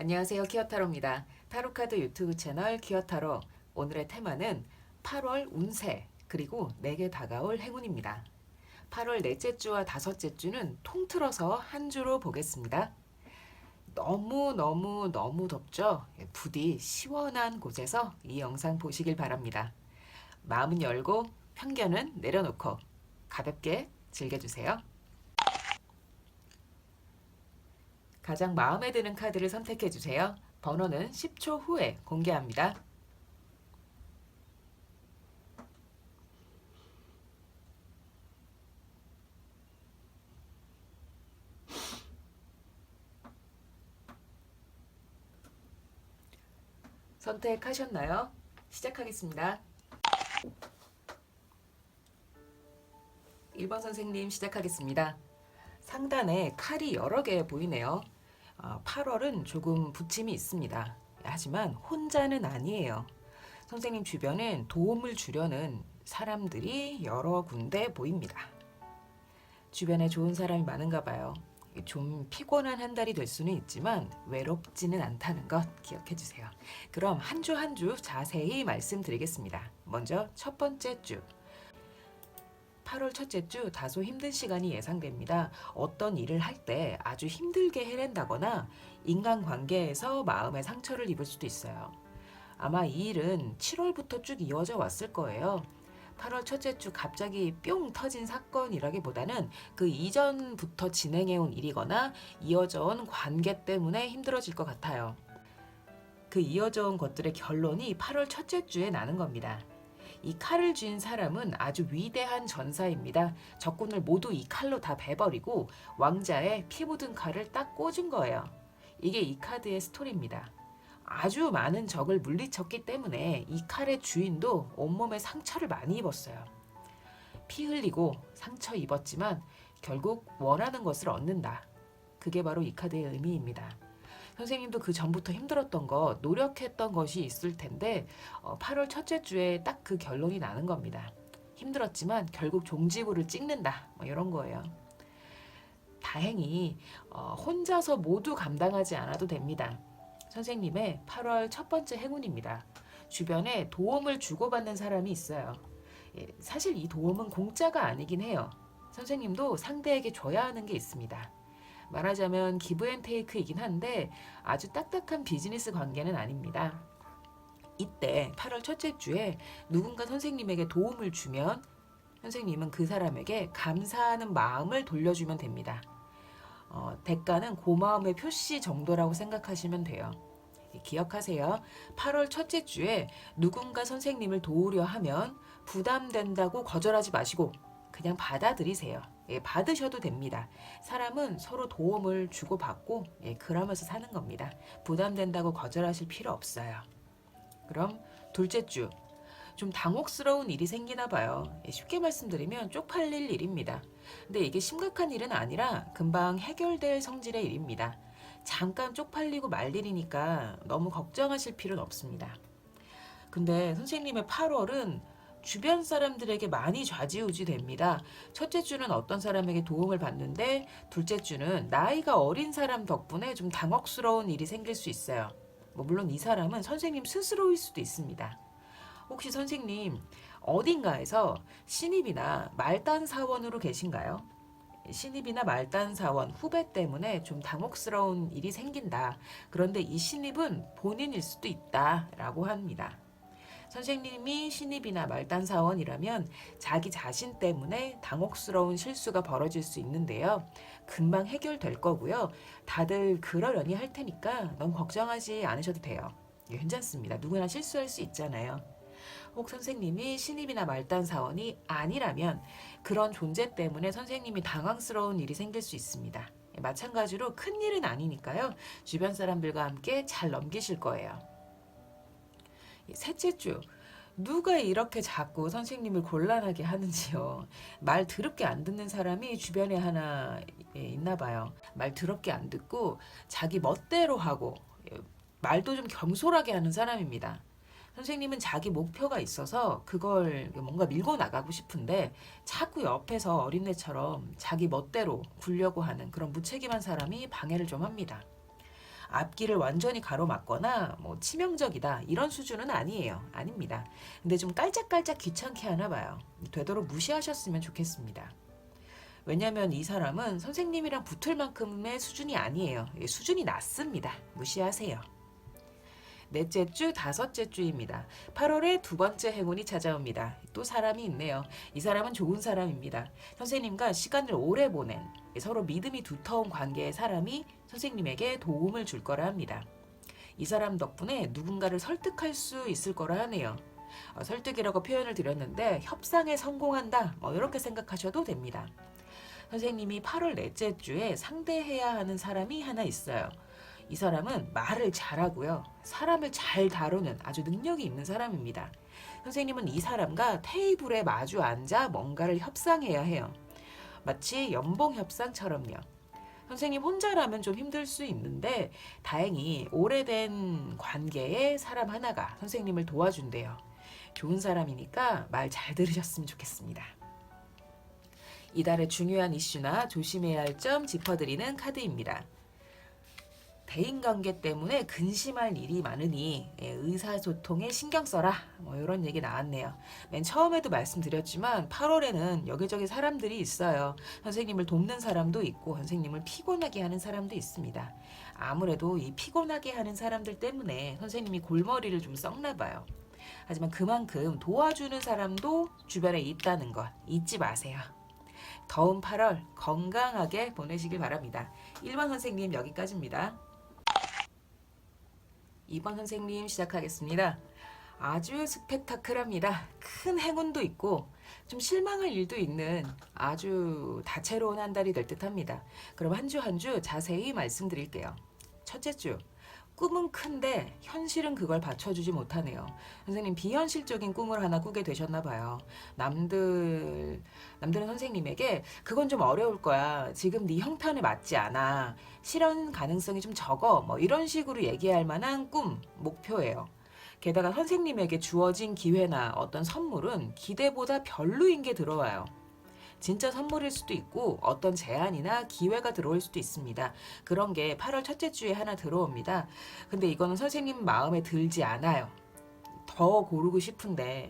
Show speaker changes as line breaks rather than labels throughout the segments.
안녕하세요. 키어타로입니다. 타로카드 유튜브 채널 키어타로. 오늘의 테마는 8월 운세 그리고 내게 다가올 행운입니다. 8월 넷째 주와 다섯째 주는 통틀어서 한 주로 보겠습니다. 너무 덥죠? 부디 시원한 곳에서 이 영상 보시길 바랍니다. 마음은 열고 편견은 내려놓고 가볍게 즐겨주세요. 가장 마음에 드는 카드를 선택해 주세요. 번호는 10초 후에 공개합니다. 선택하셨나요? 시작하겠습니다. 1번 선생님 시작하겠습니다. 상단에 칼이 여러 개 보이네요. 8월은 조금 부침이 있습니다. 하지만 혼자는 아니에요. 선생님 주변엔 도움을 주려는 사람들이 여러 군데 보입니다. 주변에 좋은 사람이 많은가 봐요. 좀 피곤한 한 달이 될 수는 있지만 외롭지는 않다는 것 기억해 주세요. 그럼 한 주 한 주 자세히 말씀드리겠습니다. 먼저 첫 번째 주. 8월 첫째 주 다소 힘든 시간이 예상됩니다. 어떤 일을 할 때 아주 힘들게 해낸다거나 인간관계에서 마음의 상처를 입을 수도 있어요. 아마 이 일은 7월부터 쭉 이어져 왔을 거예요. 8월 첫째 주 갑자기 뿅 터진 사건이라기보다는 그 이전부터 진행해온 일이거나 이어져 온 관계 때문에 힘들어질 것 같아요. 그 이어져 온 것들의 결론이 8월 첫째 주에 나는 겁니다. 이 칼을 쥔 사람은 아주 위대한 전사입니다. 적군을 모두 이 칼로 다 베버리고 왕자의 피 묻은 칼을 딱 꽂은 거예요. 이게 이 카드의 스토리입니다. 아주 많은 적을 물리쳤기 때문에 이 칼의 주인도 온몸에 상처를 많이 입었어요. 피 흘리고 상처 입었지만 결국 원하는 것을 얻는다. 그게 바로 이 카드의 의미입니다. 선생님도 그 전부터 힘들었던 것, 노력했던 것이 있을 텐데 8월 첫째 주에 딱 그 결론이 나는 겁니다. 힘들었지만 결국 종지부를 찍는다. 이런 거예요. 다행히 혼자서 모두 감당하지 않아도 됩니다. 선생님의 8월 첫 번째 행운입니다. 주변에 도움을 주고받는 사람이 있어요. 사실 이 도움은 공짜가 아니긴 해요. 선생님도 상대에게 줘야 하는 게 있습니다. 말하자면 기브앤테이크이긴 한데 아주 딱딱한 비즈니스 관계는 아닙니다. 이때 8월 첫째 주에 누군가 선생님에게 도움을 주면 선생님은 그 사람에게 감사하는 마음을 돌려주면 됩니다. 대가는 고마움의 표시 정도라고 생각하시면 돼요. 기억하세요. 8월 첫째 주에 누군가 선생님을 도우려 하면 부담된다고 거절하지 마시고 그냥 받아들이세요. 받으셔도 됩니다. 사람은 서로 도움을 주고받고 그러면서 사는 겁니다. 부담된다고 거절하실 필요 없어요. 그럼 둘째 주. 좀 당혹스러운 일이 생기나 봐요. 쉽게 말씀드리면 쪽팔릴 일입니다. 근데 이게 심각한 일은 아니라 금방 해결될 성질의 일입니다. 잠깐 쪽팔리고 말 일이니까 너무 걱정하실 필요는 없습니다. 근데 선생님의 8월은 주변 사람들에게 많이 좌지우지 됩니다. 첫째 주는 어떤 사람에게 도움을 받는데 둘째 주는 나이가 어린 사람 덕분에 좀 당혹스러운 일이 생길 수 있어요. 물론 이 사람은 선생님 스스로일 수도 있습니다. 혹시 선생님 어딘가에서 신입이나 말단 사원으로 계신가요? 신입이나 말단 사원 후배 때문에 좀 당혹스러운 일이 생긴다. 그런데 이 신입은 본인일 수도 있다라고 합니다. 선생님이 신입이나 말단 사원이라면 자기 자신 때문에 당혹스러운 실수가 벌어질 수 있는데요. 금방 해결될 거고요. 다들 그러려니 할 테니까 너무 걱정하지 않으셔도 돼요. 괜찮습니다. 누구나 실수할 수 있잖아요. 혹 선생님이 신입이나 말단 사원이 아니라면 그런 존재 때문에 선생님이 당황스러운 일이 생길 수 있습니다. 마찬가지로 큰 일은 아니니까요. 주변 사람들과 함께 잘 넘기실 거예요. 셋째 주. 누가 이렇게 자꾸 선생님을 곤란하게 하는지요. 말 더럽게 안 듣는 사람이 주변에 하나 있나 봐요. 말 더럽게 안 듣고 자기 멋대로 하고 말도 좀 경솔하게 하는 사람입니다. 선생님은 자기 목표가 있어서 그걸 뭔가 밀고 나가고 싶은데 자꾸 옆에서 어린애처럼 자기 멋대로 굴려고 하는 그런 무책임한 사람이 방해를 좀 합니다. 앞길을 완전히 가로막거나 뭐 치명적이다 이런 수준은 아니에요. 아닙니다. 근데 좀 깔짝깔짝 귀찮게 하나 봐요. 되도록 무시하셨으면 좋겠습니다. 왜냐하면 이 사람은 선생님이랑 붙을 만큼의 수준이 아니에요. 수준이 낮습니다. 무시하세요. 넷째 주, 다섯째 주입니다. 8월에 두 번째 행운이 찾아옵니다. 또 사람이 있네요. 이 사람은 좋은 사람입니다. 선생님과 시간을 오래 보낸 서로 믿음이 두터운 관계의 사람이 선생님에게 도움을 줄 거라 합니다. 이 사람 덕분에 누군가를 설득할 수 있을 거라 하네요. 설득이라고 표현을 드렸는데 협상에 성공한다 이렇게 생각하셔도 됩니다. 선생님이 8월 넷째 주에 상대해야 하는 사람이 하나 있어요. 이 사람은 말을 잘하고요. 사람을 잘 다루는 아주 능력이 있는 사람입니다. 선생님은 이 사람과 테이블에 마주 앉아 뭔가를 협상해야 해요. 마치 연봉 협상처럼요. 선생님 혼자라면 좀 힘들 수 있는데 다행히 오래된 관계의 사람 하나가 선생님을 도와준대요. 좋은 사람이니까 말 잘 들으셨으면 좋겠습니다. 이달의 중요한 이슈나 조심해야 할 점 짚어드리는 카드입니다. 대인관계 때문에 근심할 일이 많으니 의사소통에 신경 써라 이런 얘기 나왔네요. 맨 처음에도 말씀드렸지만 8월에는 여기저기 사람들이 있어요. 선생님을 돕는 사람도 있고 선생님을 피곤하게 하는 사람도 있습니다. 아무래도 이 피곤하게 하는 사람들 때문에 선생님이 골머리를 좀 썩나 봐요. 하지만 그만큼 도와주는 사람도 주변에 있다는 것 잊지 마세요. 더운 8월 건강하게 보내시길 바랍니다. 1번 선생님 여기까지입니다. 2번 선생님 시작하겠습니다. 아주 스펙타클합니다. 큰 행운도 있고 좀 실망할 일도 있는 아주 다채로운 한 달이 될 듯합니다. 그럼 한 주 한 주 자세히 말씀드릴게요. 첫째 주, 꿈은 큰데 현실은 그걸 받쳐주지 못하네요. 선생님 비현실적인 꿈을 하나 꾸게 되셨나 봐요. 남들은 선생님에게 그건 좀 어려울 거야. 지금 네 형편에 맞지 않아. 실현 가능성이 좀 적어. 이런 식으로 얘기할 만한 꿈, 목표예요. 게다가 선생님에게 주어진 기회나 어떤 선물은 기대보다 별로인 게 들어와요. 진짜 선물일 수도 있고 어떤 제안이나 기회가 들어올 수도 있습니다. 그런 게 8월 첫째 주에 하나 들어옵니다. 근데 이거는 선생님 마음에 들지 않아요. 더 고르고 싶은데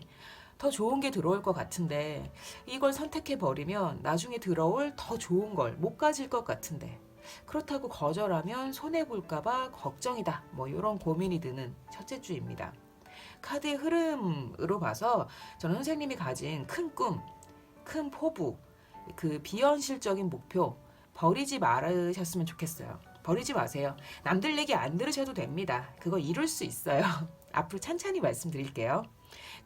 더 좋은 게 들어올 것 같은데 이걸 선택해버리면 나중에 들어올 더 좋은 걸 못 가질 것 같은데 그렇다고 거절하면 손해볼까봐 걱정이다. 이런 고민이 드는 첫째 주입니다. 카드의 흐름으로 봐서 저는 선생님이 가진 큰 꿈, 큰 포부, 그 비현실적인 목표 버리지 말으셨으면 좋겠어요. 버리지 마세요. 남들 얘기 안 들으셔도 됩니다. 그거 이룰 수 있어요. 앞으로 찬찬히 말씀드릴게요.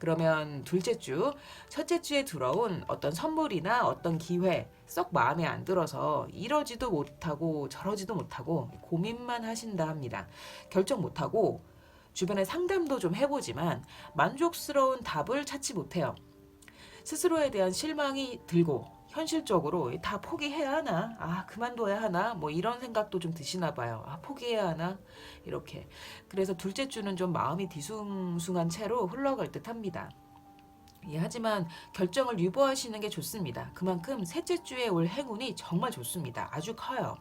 그러면 둘째 주, 첫째 주에 들어온 어떤 선물이나 어떤 기회 썩 마음에 안 들어서 이러지도 못하고 저러지도 못하고 고민만 하신다 합니다. 결정 못하고 주변에 상담도 좀 해보지만 만족스러운 답을 찾지 못해요. 스스로에 대한 실망이 들고 현실적으로 다 포기해야 하나? 그만둬야 하나? 이런 생각도 좀 드시나 봐요. 포기해야 하나? 이렇게. 그래서 둘째 주는 좀 마음이 뒤숭숭한 채로 흘러갈 듯 합니다. 하지만 결정을 유보하시는 게 좋습니다. 그만큼 셋째 주에 올 행운이 정말 좋습니다. 아주 커요.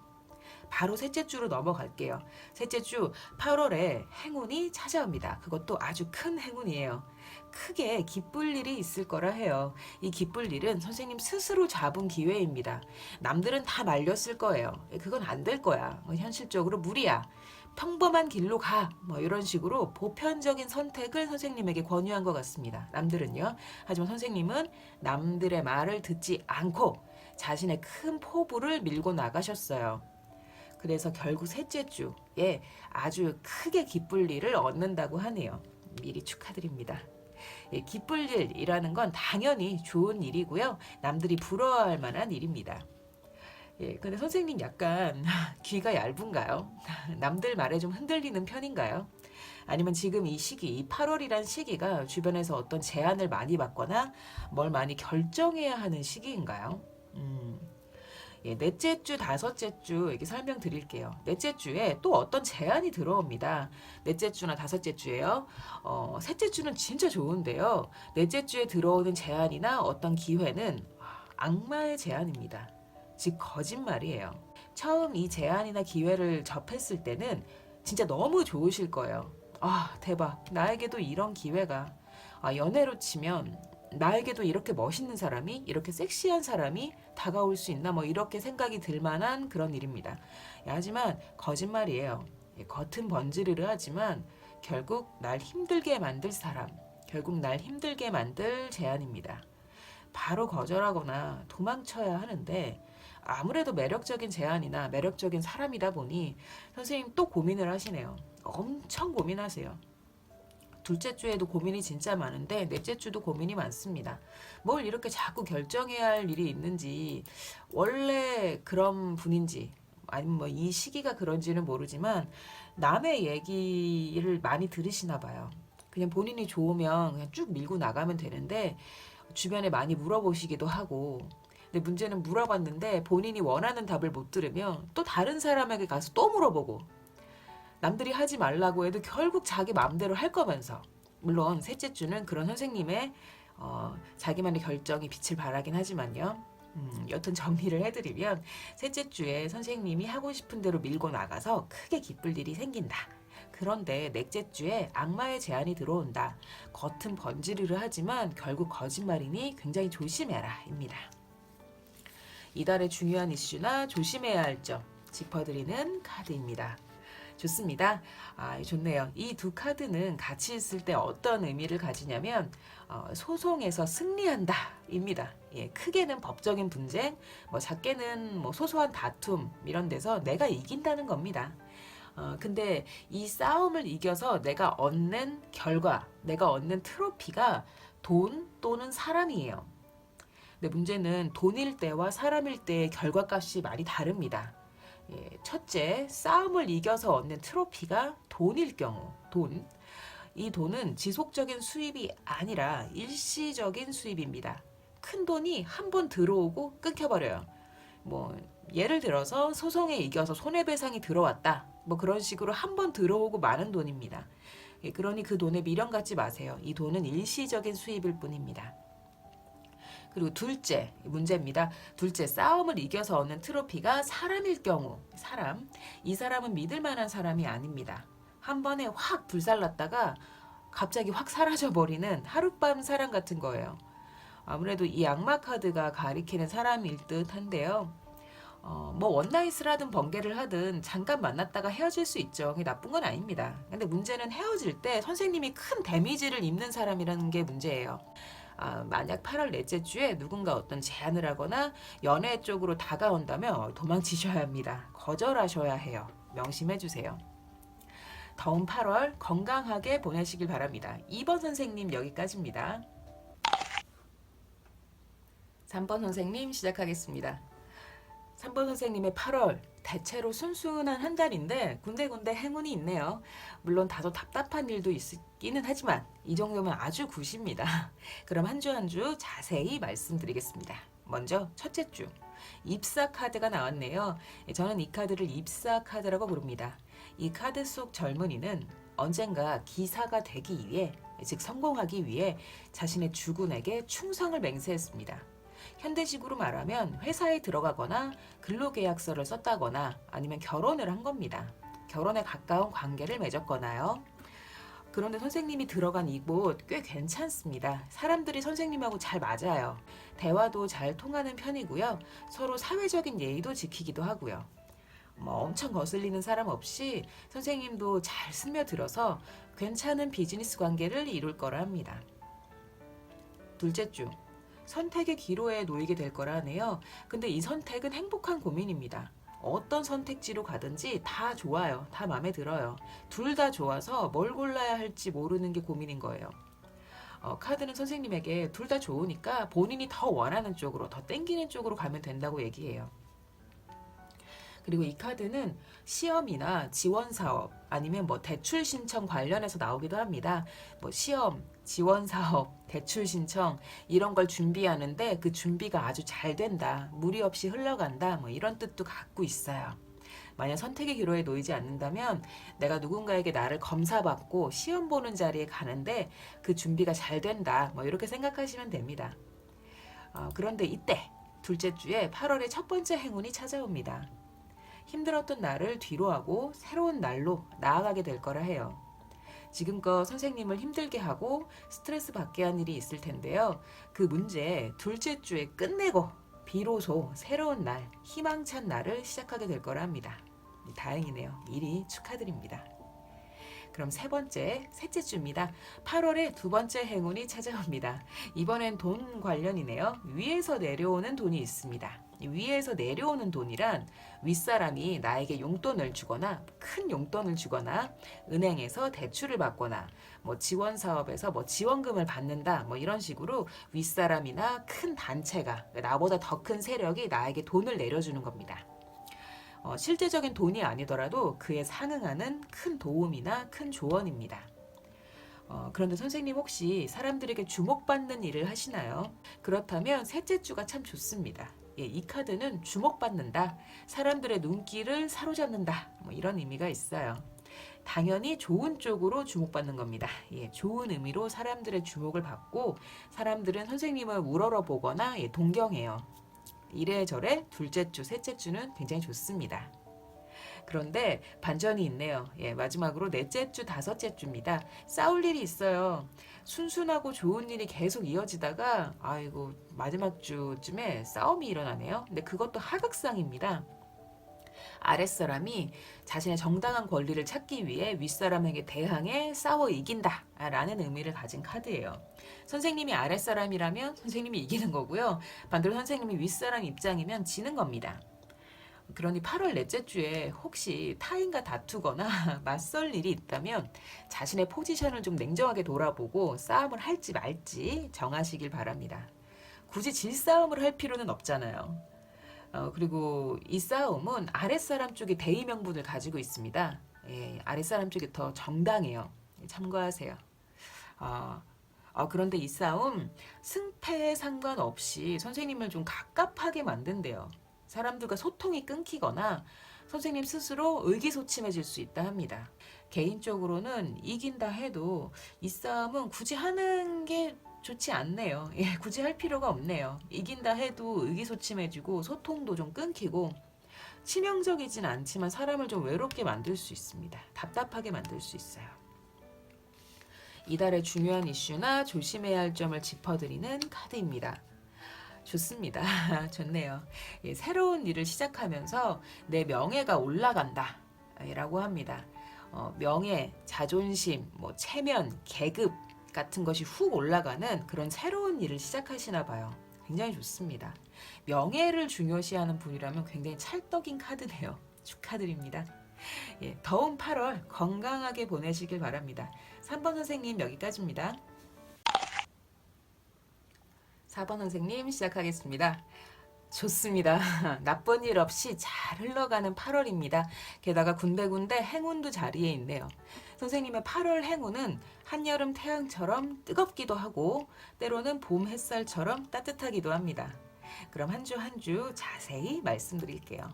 바로 셋째 주로 넘어갈게요. 셋째 주 8월에 행운이 찾아옵니다. 그것도 아주 큰 행운이에요. 크게 기쁠 일이 있을 거라 해요. 이 기쁠 일은 선생님 스스로 잡은 기회입니다. 남들은 다 말렸을 거예요. 그건 안 될 거야. 현실적으로 무리야. 평범한 길로 가. 이런 식으로 보편적인 선택을 선생님에게 권유한 것 같습니다. 남들은요. 하지만 선생님은 남들의 말을 듣지 않고 자신의 큰 포부를 밀고 나가셨어요. 그래서 결국 셋째 주에 아주 크게 기쁠 일을 얻는다고 하네요. 미리 축하드립니다. 기쁠 일이라는 건 당연히 좋은 일이고요. 남들이 부러워할 만한 일입니다. 근데 선생님 약간 귀가 얇은가요? 남들 말에 좀 흔들리는 편인가요? 아니면 지금 이 시기, 이 8월이란 시기가 주변에서 어떤 제안을 많이 받거나 뭘 많이 결정해야 하는 시기인가요? 넷째 주, 다섯째 주 이렇게 설명드릴게요. 넷째 주에 또 어떤 제안이 들어옵니다. 넷째 주나 다섯째 주에요. 셋째 주는 진짜 좋은데요. 넷째 주에 들어오는 제안이나 어떤 기회는 악마의 제안입니다. 즉 거짓말이에요. 처음 이 제안이나 기회를 접했을 때는 진짜 너무 좋으실 거예요. 아, 대박. 나에게도 이런 기회가. 연애로 치면 나에게도 이렇게 멋있는 사람이, 이렇게 섹시한 사람이 다가올 수 있나, 뭐 이렇게 생각이 들 만한 그런 일입니다. 하지만 거짓말이에요. 겉은 번지르르 하지만 결국 날 힘들게 만들 사람, 결국 날 힘들게 만들 제안입니다. 바로 거절하거나 도망쳐야 하는데, 아무래도 매력적인 제안이나 매력적인 사람이다 보니 선생님 또 고민을 하시네요. 엄청 고민하세요. 둘째 주에도 고민이 진짜 많은데 넷째 주도 고민이 많습니다. 뭘 이렇게 자꾸 결정해야 할 일이 있는지, 원래 그런 분인지, 아니면 뭐 이 시기가 그런지는 모르지만 남의 얘기를 많이 들으시나 봐요. 그냥 본인이 좋으면 그냥 쭉 밀고 나가면 되는데 주변에 많이 물어보시기도 하고, 근데 문제는 물어봤는데 본인이 원하는 답을 못 들으면 또 다른 사람에게 가서 또 물어보고, 남들이 하지 말라고 해도 결국 자기 마음대로 할 거면서. 물론 셋째 주는 그런 선생님의 자기만의 결정이 빛을 발하긴 하지만요. 여튼 정리를 해드리면 셋째 주에 선생님이 하고 싶은 대로 밀고 나가서 크게 기쁠 일이 생긴다. 그런데 넷째 주에 악마의 제안이 들어온다. 겉은 번지르르 하지만 결국 거짓말이니 굉장히 조심해라 입니다. 이달의 중요한 이슈나 조심해야 할 점 짚어드리는 카드입니다. 좋습니다. 좋네요. 이 두 카드는 같이 있을 때 어떤 의미를 가지냐면 소송에서 승리한다 입니다. 예, 크게는 법적인 분쟁, 뭐 작게는 뭐 소소한 다툼 이런 데서 내가 이긴다는 겁니다. 근데 이 싸움을 이겨서 내가 얻는 결과, 내가 얻는 트로피가 돈 또는 사람이에요. 근데 문제는 돈일 때와 사람일 때의 결과값이 많이 다릅니다. 예, 첫째, 싸움을 이겨서 얻는 트로피가 돈일 경우, 이 돈은 지속적인 수입이 아니라 일시적인 수입입니다. 큰 돈이 한 번 들어오고 끊겨버려요. 뭐 예를 들어서 소송에 이겨서 손해배상이 들어왔다. 뭐 그런 식으로 한 번 들어오고 마는 돈입니다. 예, 그러니 그 돈에 미련 갖지 마세요. 이 돈은 일시적인 수입일 뿐입니다. 그리고 둘째 문제입니다. 둘째, 싸움을 이겨서 얻는 트로피가 사람일 경우, 이 사람은 믿을 만한 사람이 아닙니다. 한 번에 확 불살랐다가 갑자기 확 사라져버리는 하룻밤 사람 같은 거예요. 아무래도 이 악마 카드가 가리키는 사람일 듯 한데요. 뭐 원나잇을 하든 번개를 하든 잠깐 만났다가 헤어질 수 있죠. 그게 나쁜 건 아닙니다. 근데 문제는 헤어질 때 선생님이 큰 데미지를 입는 사람이라는 게 문제예요. 만약 8월 넷째 주에 누군가 어떤 제안을 하거나 연애 쪽으로 다가온다면 도망치셔야 합니다. 거절하셔야 해요. 명심해 주세요. 더운 8월 건강하게 보내시길 바랍니다. 2번 선생님 여기까지입니다. 3번 선생님 시작하겠습니다. 3번 선생님의 8월 대체로 순순한 한 달인데 군데군데 행운이 있네요. 물론 다소 답답한 일도 있기는 하지만 이 정도면 아주 굿입니다. 그럼 한 주 한 주 자세히 말씀드리겠습니다. 먼저 첫째 주 입사 카드가 나왔네요. 저는 이 카드를 입사 카드라고 부릅니다. 이 카드 속 젊은이는 언젠가 기사가 되기 위해, 즉 성공하기 위해 자신의 주군에게 충성을 맹세했습니다. 현대식으로 말하면 회사에 들어가거나 근로계약서를 썼다거나 아니면 결혼을 한 겁니다. 결혼에 가까운 관계를 맺었거나요. 그런데 선생님이 들어간 이곳 꽤 괜찮습니다. 사람들이 선생님하고 잘 맞아요. 대화도 잘 통하는 편이고요. 서로 사회적인 예의도 지키기도 하고요. 뭐 엄청 거슬리는 사람 없이 선생님도 잘 스며들어서 괜찮은 비즈니스 관계를 이룰 거라 합니다. 둘째 주 선택의 기로에 놓이게 될 거라 하네요. 근데 이 선택은 행복한 고민입니다. 어떤 선택지로 가든지 다 좋아요. 다 마음에 들어요. 둘 다 좋아서 뭘 골라야 할지 모르는 게 고민인 거예요. 카드는 선생님에게 둘 다 좋으니까 본인이 더 원하는 쪽으로, 더 땡기는 쪽으로 가면 된다고 얘기해요. 그리고 이 카드는 시험이나 지원 사업 아니면 뭐 대출 신청 관련해서 나오기도 합니다. 뭐 시험, 지원 사업, 대출 신청 이런 걸 준비하는데 그 준비가 아주 잘 된다. 무리 없이 흘러간다. 뭐 이런 뜻도 갖고 있어요. 만약 선택의 기로에 놓이지 않는다면 내가 누군가에게 나를 검사받고 시험 보는 자리에 가는데 그 준비가 잘 된다. 뭐 이렇게 생각하시면 됩니다. 그런데 이때 둘째 주에 8월의 첫 번째 행운이 찾아옵니다. 힘들었던 날을 뒤로하고 새로운 날로 나아가게 될 거라 해요. 지금껏 선생님을 힘들게 하고 스트레스 받게 한 일이 있을 텐데요. 그 문제 둘째 주에 끝내고 비로소 새로운 날, 희망찬 날을 시작하게 될 거라 합니다. 다행이네요. 미리 축하드립니다. 그럼 세 번째, 셋째 주입니다. 8월에 두 번째 행운이 찾아옵니다. 이번엔 돈 관련이네요. 위에서 내려오는 돈이 있습니다. 위에서 내려오는 돈이란 윗사람이 나에게 용돈을 주거나 큰 용돈을 주거나 은행에서 대출을 받거나 지원 사업에서 지원금을 받는다 이런 식으로 윗사람이나 큰 단체가 나보다 더 큰 세력이 나에게 돈을 내려주는 겁니다. 실제적인 돈이 아니더라도 그에 상응하는 큰 도움이나 큰 조언입니다. 그런데 선생님 혹시 사람들에게 주목받는 일을 하시나요? 그렇다면 셋째 주가 참 좋습니다. 예, 이 카드는 주목받는다, 사람들의 눈길을 사로잡는다 이런 의미가 있어요. 당연히 좋은 쪽으로 주목받는 겁니다. 예, 좋은 의미로 사람들의 주목을 받고 사람들은 선생님을 우러러보거나 동경해요. 이래저래 둘째 주, 셋째 주는 굉장히 좋습니다. 그런데 반전이 있네요. 예, 마지막으로 넷째 주, 다섯째 주입니다. 싸울 일이 있어요. 순순하고 좋은 일이 계속 이어지다가 아이고 마지막 주쯤에 싸움이 일어나네요. 근데 그것도 하극상입니다. 아랫사람이 자신의 정당한 권리를 찾기 위해 윗사람에게 대항해 싸워 이긴다 라는 의미를 가진 카드예요. 선생님이 아랫사람이라면 선생님이 이기는 거고요. 반대로 선생님이 윗사람 입장이면 지는 겁니다. 그러니 8월 넷째 주에 혹시 타인과 다투거나 맞설 일이 있다면 자신의 포지션을 좀 냉정하게 돌아보고 싸움을 할지 말지 정하시길 바랍니다. 굳이 질싸움을 할 필요는 없잖아요. 그리고 이 싸움은 아랫사람 쪽이 대의 명분을 가지고 있습니다. 예, 아랫사람 쪽이 더 정당해요. 참고하세요. 그런데 이 싸움 승패에 상관없이 선생님을 좀 갑갑하게 만든대요. 사람들과 소통이 끊기거나 선생님 스스로 의기소침해질 수 있다 합니다. 개인적으로는 이긴다 해도 이 싸움은 굳이 하는 게 좋지 않네요. 예, 굳이 할 필요가 없네요. 이긴다 해도 의기소침해지고 소통도 좀 끊기고 치명적이진 않지만 사람을 좀 외롭게 만들 수 있습니다. 답답하게 만들 수 있어요. 이달의 중요한 이슈나 조심해야 할 점을 짚어드리는 카드입니다. 좋습니다. 좋네요. 예, 새로운 일을 시작하면서 내 명예가 올라간다 라고 합니다. 명예, 자존심, 체면, 계급 같은 것이 훅 올라가는 그런 새로운 일을 시작하시나 봐요. 굉장히 좋습니다. 명예를 중요시하는 분이라면 굉장히 찰떡인 카드네요. 축하드립니다. 예, 더운 8월 건강하게 보내시길 바랍니다. 3번 선생님 여기까지입니다. 4번 선생님 시작하겠습니다. 좋습니다. 나쁜 일 없이 잘 흘러가는 8월입니다. 게다가 군데군데 행운도 자리에 있네요. 선생님의 8월 행운은 한여름 태양처럼 뜨겁기도 하고 때로는 봄 햇살처럼 따뜻하기도 합니다. 그럼 한 주 한 주 자세히 말씀드릴게요.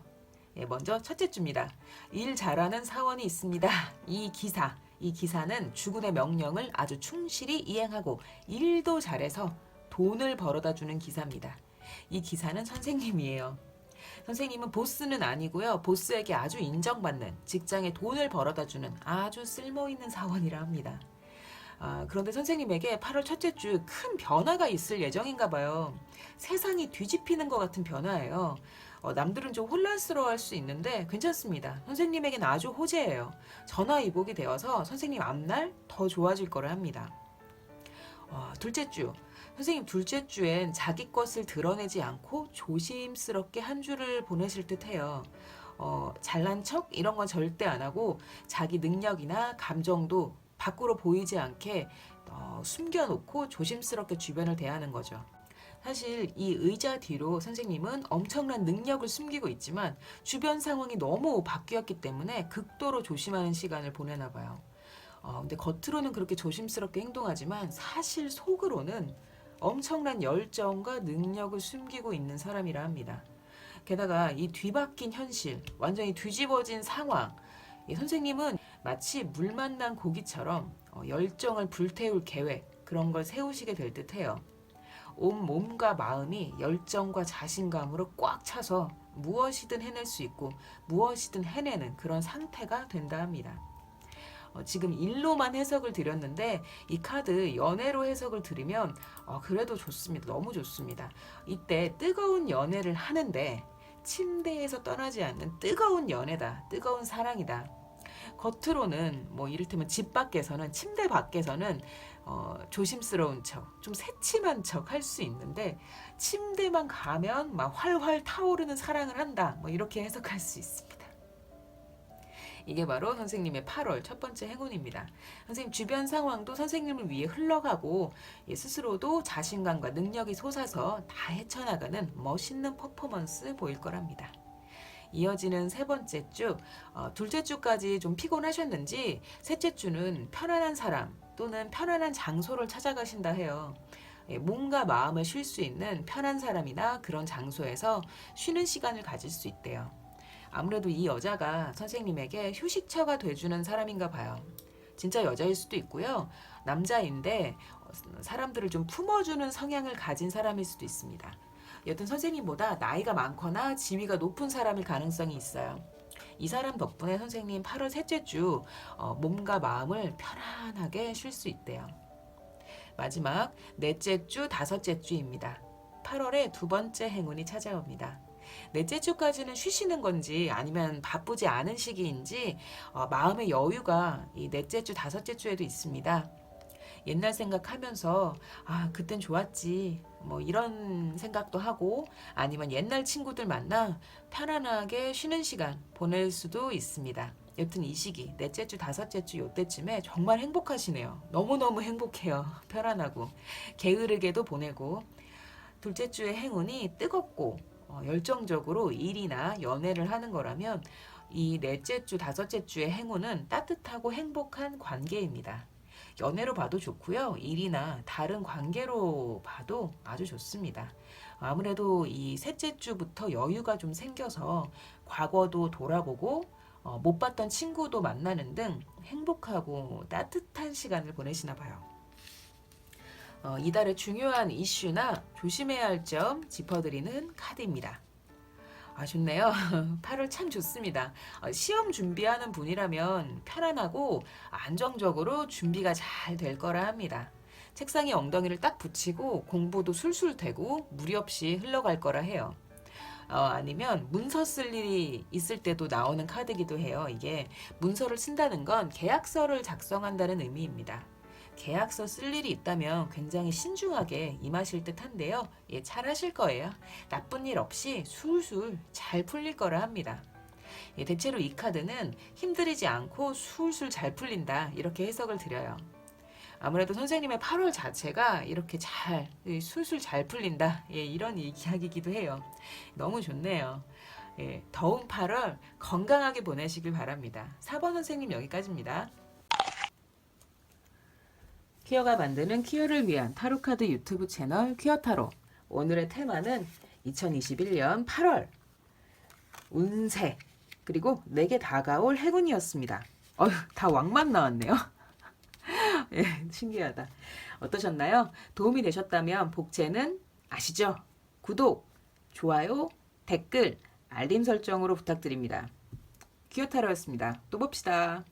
예, 먼저 첫째 주입니다. 일 잘하는 사원이 있습니다. 이 기사는 주군의 명령을 아주 충실히 이행하고 일도 잘해서 돈을 벌어다 주는 기사입니다. 이 기사는 선생님이에요. 선생님은 보스는 아니고요. 보스에게 아주 인정받는 직장에 돈을 벌어다 주는 아주 쓸모있는 사원이라 합니다. 그런데 선생님에게 8월 첫째 주 큰 변화가 있을 예정인가 봐요. 세상이 뒤집히는 것 같은 변화예요. 남들은 좀 혼란스러워할 수 있는데 괜찮습니다. 선생님에게는 아주 호재예요. 전화위복이 되어서 선생님 앞날 더 좋아질 거라 합니다. 둘째 주. 선생님 둘째 주엔 자기 것을 드러내지 않고 조심스럽게 한 주를 보내실 듯해요. 잘난 척 이런 건 절대 안 하고 자기 능력이나 감정도 밖으로 보이지 않게 숨겨놓고 조심스럽게 주변을 대하는 거죠. 사실 이 의자 뒤로 선생님은 엄청난 능력을 숨기고 있지만 주변 상황이 너무 바뀌었기 때문에 극도로 조심하는 시간을 보내나 봐요. 근데 겉으로는 그렇게 조심스럽게 행동하지만 사실 속으로는 엄청난 열정과 능력을 숨기고 있는 사람이라 합니다. 게다가 이 뒤바뀐 현실, 완전히 뒤집어진 상황, 선생님은 마치 물 만난 고기처럼 열정을 불태울 계획, 그런 걸 세우시게 될 듯해요. 온 몸과 마음이 열정과 자신감으로 꽉 차서 무엇이든 해낼 수 있고 무엇이든 해내는 그런 상태가 된다 합니다. 지금 일로만 해석을 드렸는데 이 카드 연애로 해석을 드리면 그래도 좋습니다. 너무 좋습니다. 이때 뜨거운 연애를 하는데 침대에서 떠나지 않는 뜨거운 연애다. 뜨거운 사랑이다. 겉으로는 뭐 이를테면 집 밖에서는 침대 밖에서는 조심스러운 척, 좀 새침한 척 할 수 있는데 침대만 가면 막 활활 타오르는 사랑을 한다. 뭐 이렇게 해석할 수 있습니다. 이게 바로 선생님의 8월 첫 번째 행운입니다. 선생님 주변 상황도 선생님을 위해 흘러가고 스스로도 자신감과 능력이 솟아서 다 헤쳐나가는 멋있는 퍼포먼스 보일 거랍니다. 이어지는 세 번째 주, 둘째 주까지 좀 피곤하셨는지 셋째 주는 편안한 사람 또는 편안한 장소를 찾아가신다 해요. 몸과 마음을 쉴 수 있는 편한 사람이나 그런 장소에서 쉬는 시간을 가질 수 있대요. 아무래도 이 여자가 선생님에게 휴식처가 돼주는 사람인가 봐요. 진짜 여자일 수도 있고요. 남자인데 사람들을 좀 품어주는 성향을 가진 사람일 수도 있습니다. 여튼 선생님보다 나이가 많거나 지위가 높은 사람일 가능성이 있어요. 이 사람 덕분에 선생님 8월 셋째 주 몸과 마음을 편안하게 쉴 수 있대요. 마지막 넷째 주, 다섯째 주입니다. 8월에 두 번째 행운이 찾아옵니다. 넷째 주까지는 쉬시는 건지 아니면 바쁘지 않은 시기인지 마음의 여유가 이 넷째 주, 다섯째 주에도 있습니다. 옛날 생각하면서 그땐 좋았지 뭐 이런 생각도 하고 아니면 옛날 친구들 만나 편안하게 쉬는 시간 보낼 수도 있습니다. 여튼 이 시기 넷째 주, 다섯째 주 요때쯤에 정말 행복하시네요. 너무너무 행복해요. 편안하고 게으르게도 보내고 둘째 주의 행운이 뜨겁고 열정적으로 일이나 연애를 하는 거라면 이 넷째 주, 다섯째 주의 행운은 따뜻하고 행복한 관계입니다. 연애로 봐도 좋고요. 일이나 다른 관계로 봐도 아주 좋습니다. 아무래도 이 셋째 주부터 여유가 좀 생겨서 과거도 돌아보고 못 봤던 친구도 만나는 등 행복하고 따뜻한 시간을 보내시나 봐요. 이달의 중요한 이슈나 조심해야 할 점 짚어드리는 카드입니다. 좋네요. 8월 참 좋습니다. 시험 준비하는 분이라면 편안하고 안정적으로 준비가 잘 될 거라 합니다. 책상에 엉덩이를 딱 붙이고 공부도 술술 되고 무리 없이 흘러갈 거라 해요. 아니면 문서 쓸 일이 있을 때도 나오는 카드기도 해요. 이게 문서를 쓴다는 건 계약서를 작성한다는 의미입니다. 계약서 쓸 일이 있다면 굉장히 신중하게 임하실 듯한데요. 잘 하실 거예요. 나쁜 일 없이 술술 잘 풀릴 거라 합니다. 대체로 이 카드는 힘들이지 않고 술술 잘 풀린다 이렇게 해석을 드려요. 아무래도 선생님의 8월 자체가 이렇게 잘 술술 잘 풀린다 이런 이야기이기도 해요. 너무 좋네요. 더운 8월 건강하게 보내시길 바랍니다. 4번 선생님 여기까지입니다. 퀴어가 만드는 퀴어를 위한 타로카드 유튜브 채널 퀴어타로. 오늘의 테마는 2021년 8월 운세 그리고 내게 다가올 행운이었습니다. 다 왕만 나왔네요. 신기하다. 어떠셨나요? 도움이 되셨다면 복채는 아시죠? 구독, 좋아요, 댓글, 알림 설정으로 부탁드립니다. 퀴어타로였습니다. 또 봅시다.